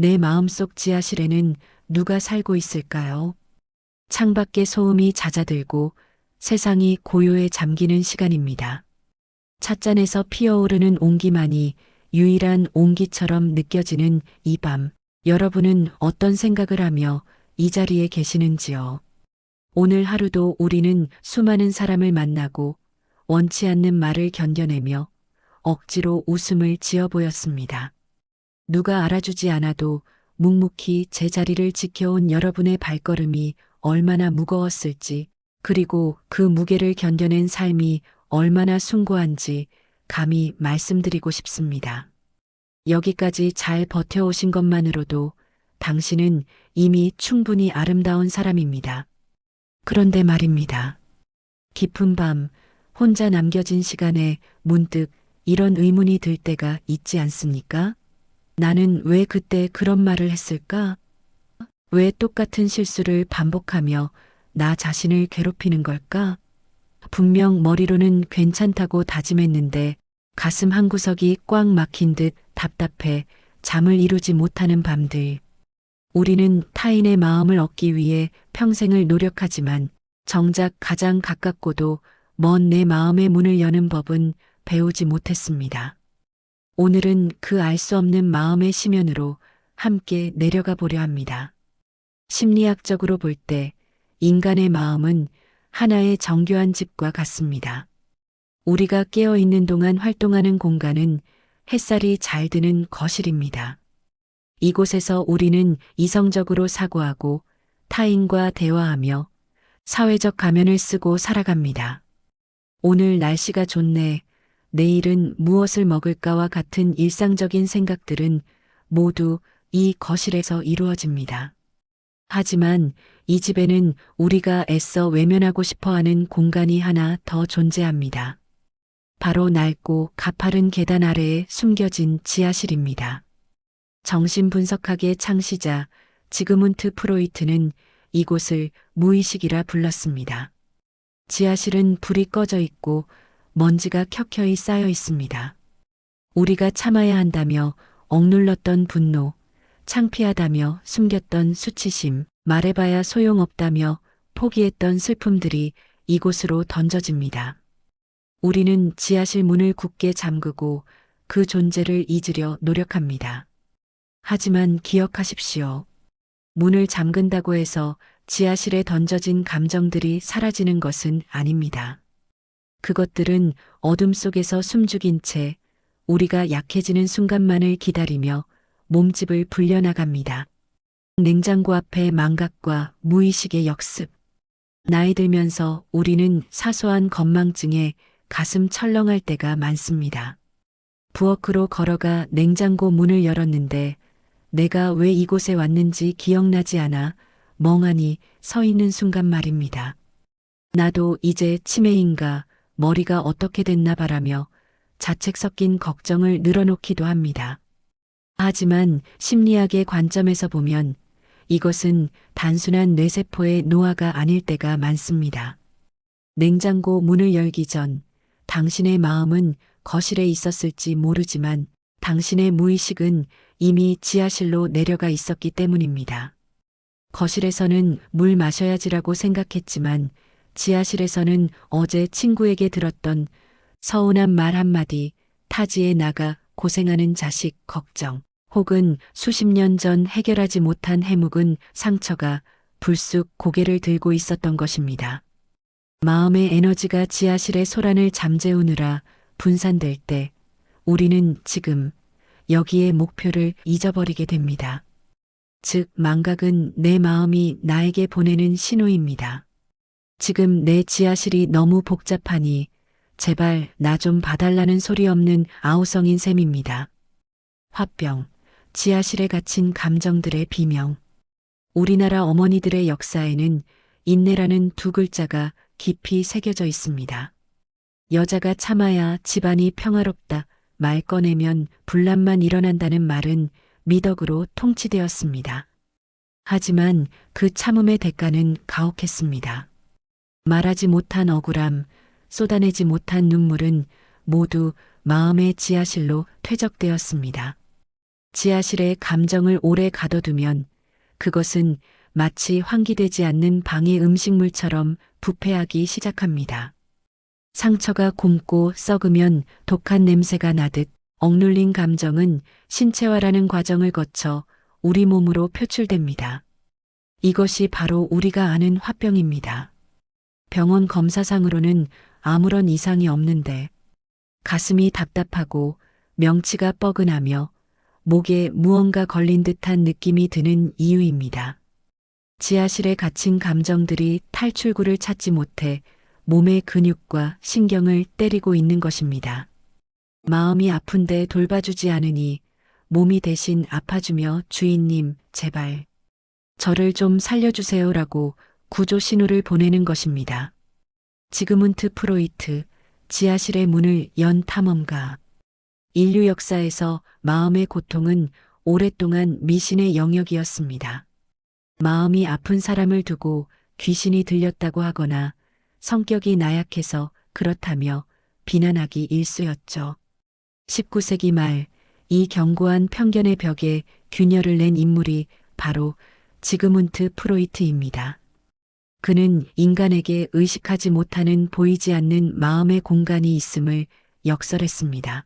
내 마음속 지하실에는 누가 살고 있을까요? 창밖에 소음이 잦아들고 세상이 고요에 잠기는 시간입니다. 찻잔에서 피어오르는 온기만이 유일한 온기처럼 느껴지는 이 밤, 여러분은 어떤 생각을 하며 이 자리에 계시는지요? 오늘 하루도 우리는 수많은 사람을 만나고 원치 않는 말을 견뎌내며 억지로 웃음을 지어 보였습니다. 누가 알아주지 않아도 묵묵히 제자리를 지켜온 여러분의 발걸음이 얼마나 무거웠을지, 그리고 그 무게를 견뎌낸 삶이 얼마나 숭고한지 감히 말씀드리고 싶습니다. 여기까지 잘 버텨오신 것만으로도 당신은 이미 충분히 아름다운 사람입니다. 그런데 말입니다. 깊은 밤, 혼자 남겨진 시간에 문득 이런 의문이 들 때가 있지 않습니까? 나는 왜 그때 그런 말을 했을까? 왜 똑같은 실수를 반복하며 나 자신을 괴롭히는 걸까? 분명 머리로는 괜찮다고 다짐했는데 가슴 한구석이 꽉 막힌 듯 답답해 잠을 이루지 못하는 밤들. 우리는 타인의 마음을 얻기 위해 평생을 노력하지만 정작 가장 가깝고도 먼 내 마음의 문을 여는 법은 배우지 못했습니다. 오늘은 그 알 수 없는 마음의 심연으로 함께 내려가 보려 합니다. 심리학적으로 볼 때 인간의 마음은 하나의 정교한 집과 같습니다. 우리가 깨어 있는 동안 활동하는 공간은 햇살이 잘 드는 거실입니다. 이곳에서 우리는 이성적으로 사고하고 타인과 대화하며 사회적 가면을 쓰고 살아갑니다. 오늘 날씨가 좋네. 내일은 무엇을 먹을까와 같은 일상적인 생각들은 모두 이 거실에서 이루어집니다. 하지만 이 집에는 우리가 애써 외면하고 싶어 하는 공간이 하나 더 존재합니다. 바로 낡고 가파른 계단 아래에 숨겨진 지하실입니다. 정신분석학의 창시자 지그문트 프로이트는 이곳을 무의식이라 불렀습니다. 지하실은 불이 꺼져 있고 먼지가 켜켜이 쌓여 있습니다. 우리가 참아야 한다며 억눌렀던 분노, 창피하다며 숨겼던 수치심, 말해봐야 소용없다며 포기했던 슬픔들이 이곳으로 던져집니다. 우리는 지하실 문을 굳게 잠그고 그 존재를 잊으려 노력합니다. 하지만 기억하십시오. 문을 잠근다고 해서 지하실에 던져진 감정들이 사라지는 것은 아닙니다. 그것들은 어둠 속에서 숨죽인 채 우리가 약해지는 순간만을 기다리며 몸집을 불려나갑니다. 냉장고 앞의 망각과 무의식의 역습. 나이 들면서 우리는 사소한 건망증에 가슴 철렁할 때가 많습니다. 부엌으로 걸어가 냉장고 문을 열었는데 내가 왜 이곳에 왔는지 기억나지 않아 멍하니 서 있는 순간 말입니다. 나도 이제 치매인가 머리가 어떻게 됐나 바라며 자책 섞인 걱정을 늘어놓기도 합니다. 하지만 심리학의 관점에서 보면 이것은 단순한 뇌세포의 노화가 아닐 때가 많습니다. 냉장고 문을 열기 전 당신의 마음은 거실에 있었을지 모르지만 당신의 무의식은 이미 지하실로 내려가 있었기 때문입니다. 거실에서는 물 마셔야지라고 생각했지만 지하실에서는 어제 친구에게 들었던 서운한 말 한마디, 타지에 나가 고생하는 자식 걱정, 혹은 수십 년 전 해결하지 못한 해묵은 상처가 불쑥 고개를 들고 있었던 것입니다. 마음의 에너지가 지하실의 소란을 잠재우느라 분산될 때 우리는 지금 여기에 목표를 잊어버리게 됩니다. 즉, 망각은 내 마음이 나에게 보내는 신호입니다. 지금 내 지하실이 너무 복잡하니 제발 나 좀 봐달라는 소리 없는 아우성인 셈입니다. 화병, 지하실에 갇힌 감정들의 비명. 우리나라 어머니들의 역사에는 인내라는 두 글자가 깊이 새겨져 있습니다. 여자가 참아야 집안이 평화롭다 말 꺼내면 분란만 일어난다는 말은 미덕으로 통치되었습니다. 하지만 그 참음의 대가는 가혹했습니다. 말하지 못한 억울함, 쏟아내지 못한 눈물은 모두 마음의 지하실로 퇴적되었습니다. 지하실에 감정을 오래 가둬두면 그것은 마치 환기되지 않는 방의 음식물처럼 부패하기 시작합니다. 상처가 굼고 썩으면 독한 냄새가 나듯 억눌린 감정은 신체화라는 과정을 거쳐 우리 몸으로 표출됩니다. 이것이 바로 우리가 아는 화병입니다. 병원 검사상으로는 아무런 이상이 없는데 가슴이 답답하고 명치가 뻐근하며 목에 무언가 걸린 듯한 느낌이 드는 이유입니다. 지하실에 갇힌 감정들이 탈출구를 찾지 못해 몸의 근육과 신경을 때리고 있는 것입니다. 마음이 아픈데 돌봐주지 않으니 몸이 대신 아파주며 주인님, 제발 저를 좀 살려주세요라고 구조 신호를 보내는 것입니다. 지그문트 프로이트, 지하실의 문을 연 탐험가. 인류 역사에서 마음의 고통은 오랫동안 미신의 영역이었습니다. 마음이 아픈 사람을 두고 귀신이 들렸다고 하거나 성격이 나약해서 그렇다며 비난하기 일쑤였죠. 19세기 말 이 견고한 편견의 벽에 균열을 낸 인물이 바로 지그문트 프로이트입니다. 그는 인간에게 의식하지 못하는 보이지 않는 마음의 공간이 있음을 역설했습니다.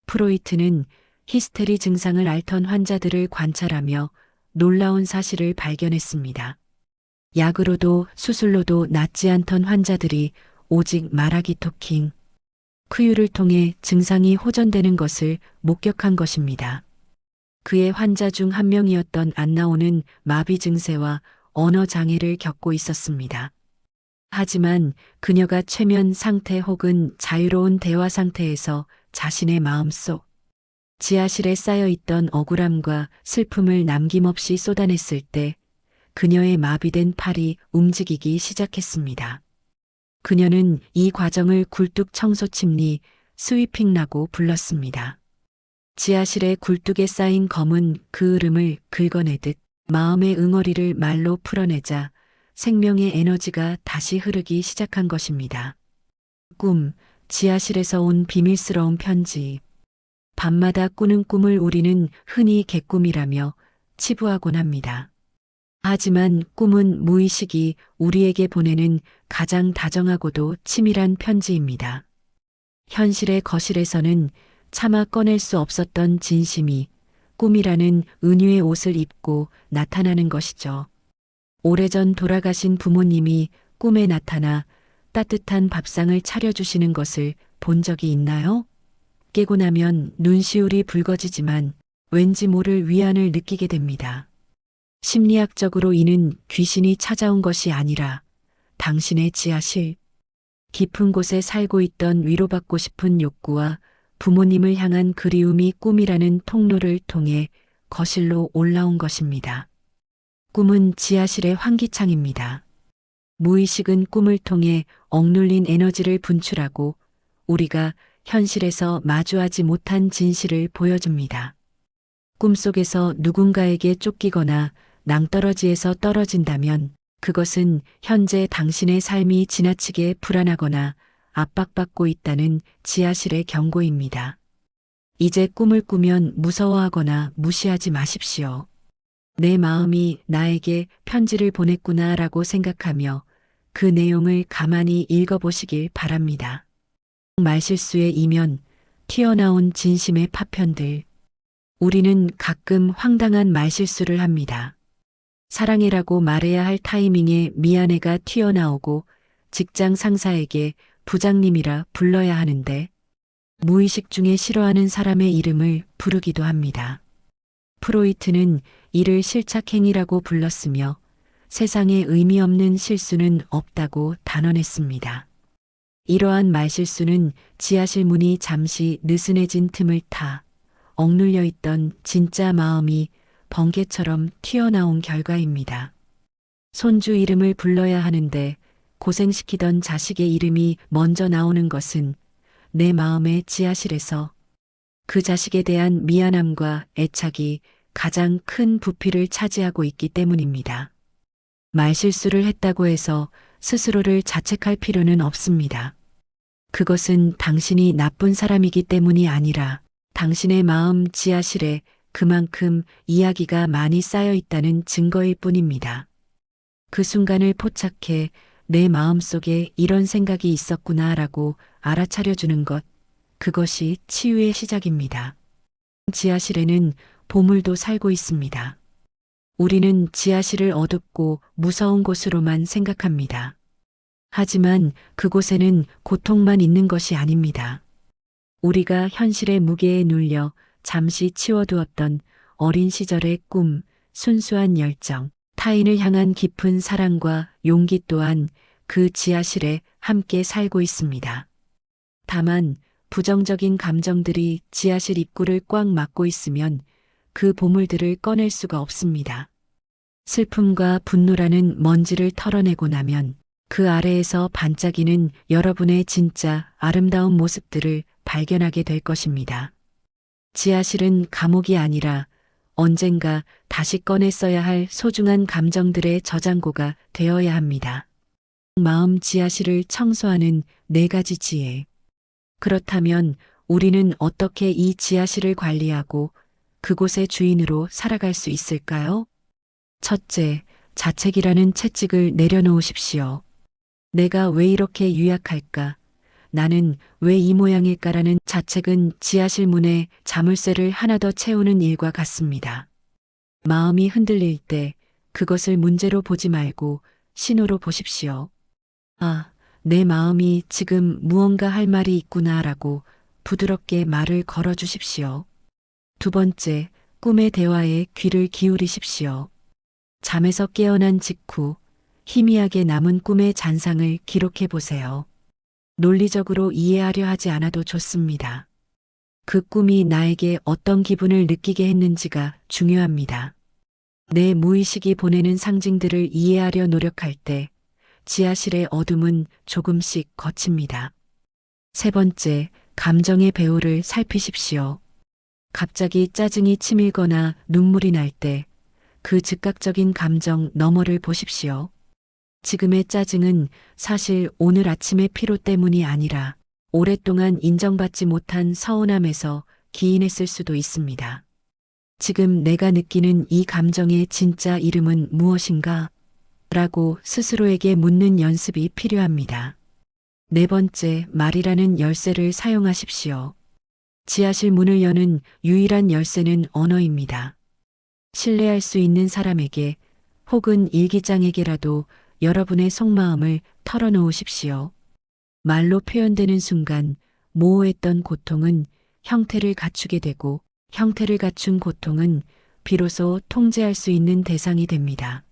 프로이트는 히스테리 증상을 앓던 환자들을 관찰하며 놀라운 사실을 발견했습니다. 약으로도 수술로도 낫지 않던 환자들이 오직 말하기 토킹, 크유를 통해 증상이 호전되는 것을 목격한 것입니다. 그의 환자 중 한 명이었던 안나오는 마비 증세와 언어 장애를 겪고 있었습니다. 하지만 그녀가 최면 상태 혹은 자유로운 대화 상태에서 자신의 마음속 지하실에 쌓여있던 억울함과 슬픔을 남김없이 쏟아냈을 때 그녀의 마비된 팔이 움직이기 시작했습니다. 그녀는 이 과정을 굴뚝 청소 침리, 스위핑라고 불렀습니다. 지하실의 굴뚝에 쌓인 검은 그 흐름을 긁어내듯 마음의 응어리를 말로 풀어내자 생명의 에너지가 다시 흐르기 시작한 것입니다. 꿈, 지하실에서 온 비밀스러운 편지. 밤마다 꾸는 꿈을 우리는 흔히 개꿈이라며 치부하곤 합니다. 하지만 꿈은 무의식이 우리에게 보내는 가장 다정하고도 치밀한 편지입니다. 현실의 거실에서는 차마 꺼낼 수 없었던 진심이 꿈이라는 은유의 옷을 입고 나타나는 것이죠. 오래전 돌아가신 부모님이 꿈에 나타나 따뜻한 밥상을 차려주시는 것을 본 적이 있나요? 깨고 나면 눈시울이 붉어지지만 왠지 모를 위안을 느끼게 됩니다. 심리학적으로 이는 귀신이 찾아온 것이 아니라 당신의 지하실, 깊은 곳에 살고 있던 위로받고 싶은 욕구와 부모님을 향한 그리움이 꿈이라는 통로를 통해 거실로 올라온 것입니다. 꿈은 지하실의 환기창입니다. 무의식은 꿈을 통해 억눌린 에너지를 분출하고 우리가 현실에서 마주하지 못한 진실을 보여줍니다. 꿈속에서 누군가에게 쫓기거나 낭떠러지에서 떨어진다면 그것은 현재 당신의 삶이 지나치게 불안하거나 압박받고 있다는 지하실의 경고입니다. 이제 꿈을 꾸면 무서워하거나 무시하지 마십시오. 내 마음이 나에게 편지를 보냈구나라고 생각하며 그 내용을 가만히 읽어보시길 바랍니다. 말실수의 이면, 튀어나온 진심의 파편들. 우리는 가끔 황당한 말실수를 합니다. 사랑해라고 말해야 할 타이밍에 미안해가 튀어나오고 직장 상사에게 부장님이라 불러야 하는데 무의식 중에 싫어하는 사람의 이름을 부르기도 합니다. 프로이트는 이를 실착행위라고 불렀으며 세상에 의미 없는 실수는 없다고 단언했습니다. 이러한 말실수는 지하실 문이 잠시 느슨해진 틈을 타 억눌려 있던 진짜 마음이 번개처럼 튀어나온 결과입니다. 손주 이름을 불러야 하는데 고생시키던 자식의 이름이 먼저 나오는 것은 내 마음의 지하실에서 그 자식에 대한 미안함과 애착이 가장 큰 부피를 차지하고 있기 때문입니다. 말실수를 했다고 해서 스스로를 자책할 필요는 없습니다. 그것은 당신이 나쁜 사람이기 때문이 아니라 당신의 마음 지하실에 그만큼 이야기가 많이 쌓여 있다는 증거일 뿐입니다. 그 순간을 포착해 내 마음속에 이런 생각이 있었구나라고 알아차려주는 것, 그것이 치유의 시작입니다. 지하실에는 보물도 살고 있습니다. 우리는 지하실을 어둡고 무서운 곳으로만 생각합니다. 하지만 그곳에는 고통만 있는 것이 아닙니다. 우리가 현실의 무게에 눌려 잠시 치워두었던 어린 시절의 꿈, 순수한 열정, 타인을 향한 깊은 사랑과 용기 또한 그 지하실에 함께 살고 있습니다. 다만 부정적인 감정들이 지하실 입구를 꽉 막고 있으면 그 보물들을 꺼낼 수가 없습니다. 슬픔과 분노라는 먼지를 털어내고 나면 그 아래에서 반짝이는 여러분의 진짜 아름다운 모습들을 발견하게 될 것입니다. 지하실은 감옥이 아니라 언젠가 다시 꺼내 써야 할 소중한 감정들의 저장고가 되어야 합니다. 마음 지하실을 청소하는 4가지 지혜. 그렇다면 우리는 어떻게 이 지하실을 관리하고 그곳의 주인으로 살아갈 수 있을까요? 첫째, 자책이라는 채찍을 내려놓으십시오. 내가 왜 이렇게 유약할까? 나는 왜 이 모양일까라는 자책은 지하실 문에 자물쇠를 하나 더 채우는 일과 같습니다. 마음이 흔들릴 때 그것을 문제로 보지 말고 신호로 보십시오. 아, 내 마음이 지금 무언가 할 말이 있구나라고 부드럽게 말을 걸어 주십시오. 두 번째, 꿈의 대화에 귀를 기울이십시오. 잠에서 깨어난 직후 희미하게 남은 꿈의 잔상을 기록해 보세요. 논리적으로 이해하려 하지 않아도 좋습니다. 그 꿈이 나에게 어떤 기분을 느끼게 했는지가 중요합니다. 내 무의식이 보내는 상징들을 이해하려 노력할 때 지하실의 어둠은 조금씩 걷힙니다. 세 번째, 감정의 배후를 살피십시오. 갑자기 짜증이 치밀거나 눈물이 날 때 그 즉각적인 감정 너머를 보십시오. 지금의 짜증은 사실 오늘 아침의 피로 때문이 아니라 오랫동안 인정받지 못한 서운함에서 기인했을 수도 있습니다. 지금 내가 느끼는 이 감정의 진짜 이름은 무엇인가? 라고 스스로에게 묻는 연습이 필요합니다. 네 번째, 말이라는 열쇠를 사용하십시오. 지하실 문을 여는 유일한 열쇠는 언어입니다. 신뢰할 수 있는 사람에게 혹은 일기장에게라도 여러분의 속마음을 털어놓으십시오. 말로 표현되는 순간 모호했던 고통은 형태를 갖추게 되고 형태를 갖춘 고통은 비로소 통제할 수 있는 대상이 됩니다.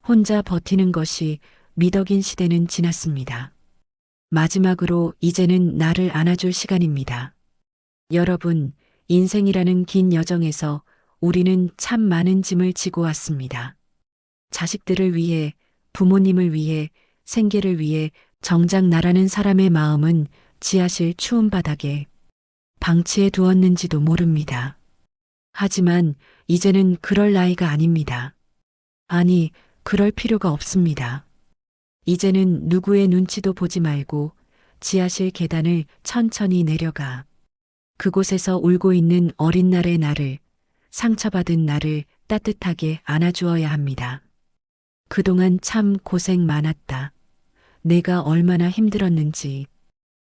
혼자 버티는 것이 미덕인 시대는 지났습니다. 마지막으로 이제는 나를 안아줄 시간입니다. 여러분, 인생이라는 긴 여정에서 우리는 참 많은 짐을 지고 왔습니다. 자식들을 위해, 부모님을 위해, 생계를 위해 정작 나라는 사람의 마음은 지하실 추운 바닥에 방치해 두었는지도 모릅니다. 하지만 이제는 그럴 나이가 아닙니다. 아니, 그럴 필요가 없습니다. 이제는 누구의 눈치도 보지 말고 지하실 계단을 천천히 내려가 그곳에서 울고 있는 어린 날의 나를, 상처받은 나를 따뜻하게 안아주어야 합니다. 그동안 참 고생 많았다. 내가 얼마나 힘들었는지.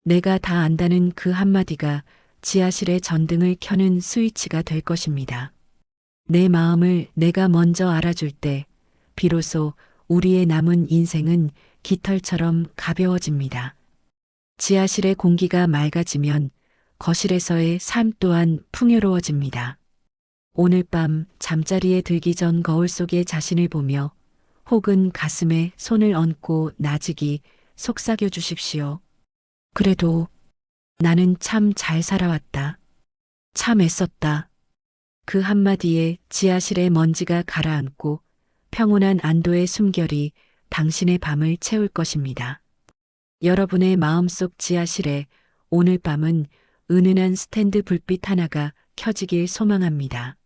내가 다 안다는 그 한마디가 지하실의 전등을 켜는 스위치가 될 것입니다. 내 마음을 내가 먼저 알아줄 때 비로소 우리의 남은 인생은 깃털처럼 가벼워집니다. 지하실의 공기가 맑아지면 거실에서의 삶 또한 풍요로워집니다. 오늘 밤 잠자리에 들기 전 거울 속의 자신을 보며 혹은 가슴에 손을 얹고 나직이 속삭여 주십시오. 그래도 나는 참 잘 살아왔다. 참 애썼다. 그 한마디에 지하실의 먼지가 가라앉고 평온한 안도의 숨결이 당신의 밤을 채울 것입니다. 여러분의 마음속 지하실에 오늘 밤은 은은한 스탠드 불빛 하나가 켜지길 소망합니다.